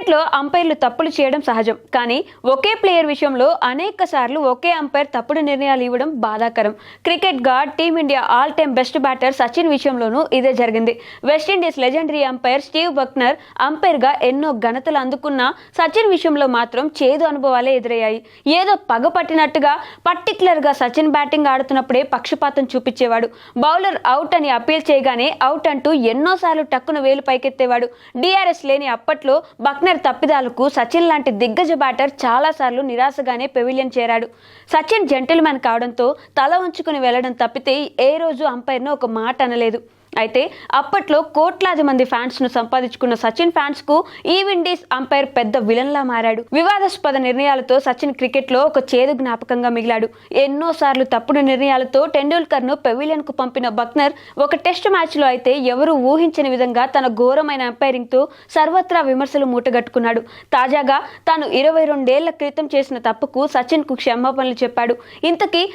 క్రికెట్లో అంపైర్లు తప్పులు చేయడం సహజం, కానీ ఒకే ప్లేయర్ విషయంలో అనేక సార్లు ఒకే అంపైర్ తప్పుడు నిర్ణయాలు ఇవ్వడం బాధాకరం. Cricket god team India all time best batter Sachin విషయంలోనూ ఇదే జరిగింది. West Indies legendary umpire Steve Bucknor అంపైర్గా ఎన్నో ఘనతలు అందుకున్న సచిన్ విషయంలో మాత్రం చేదు అనుభవాలే ఎదురయ్యాయి. ఏదో పగ పట్టినట్టుగా పర్టికులర్గా సచిన్ బ్యాటింగ్ ఆడుతున్నప్పుడే పక్షపాతం చూపించేవాడు. బౌలర్ అవుట్ అని అప్పీల్ చేయగానే అవుట్ అంటూ ఎన్నోసార్లు టక్కున వేలు పైకెత్తేవాడు. డిఆర్ఎస్ లేని అప్పట్లో బక్నర్ తప్పిదాలకు సచిన్ లాంటి దిగ్గజ బ్యాటర్ చాలాసార్లు నిరాశగానే పెవిలియన్ చేరాడు. సచిన్ జెంటిల్మెన్ కావడంతో తల ఉంచుకుని వెళ్లడం తప్పితే ఏ రోజు అంపైర్ను ఒక మాట అనలేదు. అయితే అప్పట్లో కోట్లాది మంది ఫ్యాన్స్ ను సంపాదించుకున్న సచిన్ ఫ్యాన్స్ కు ఈ విండీస్ అంపైర్ పెద్ద విలన్లా మారాడు. వివాదాస్పద నిర్ణయాలతో సచిన్ క్రికెట్ లో ఒక చేదు జ్ఞాపకంగా మిగిలాడు. ఎన్నోసార్లు తప్పుడు నిర్ణయాలతో టెండూల్కర్ ను పెవిలియన్ కు పంపిన బక్నర్ ఒక టెస్ట్ మ్యాచ్ లో అయితే ఎవరూ ఊహించని విధంగా తన ఘోరమైన అంపైరింగ్ తో సర్వత్రా విమర్శలు మూటగట్టుకున్నాడు. తాజాగా తాను 22 ఏళ్ల క్రితం చేసిన తప్పుకు సచిన్ కు క్షమాపణలు చెప్పాడు. ఇంతకీ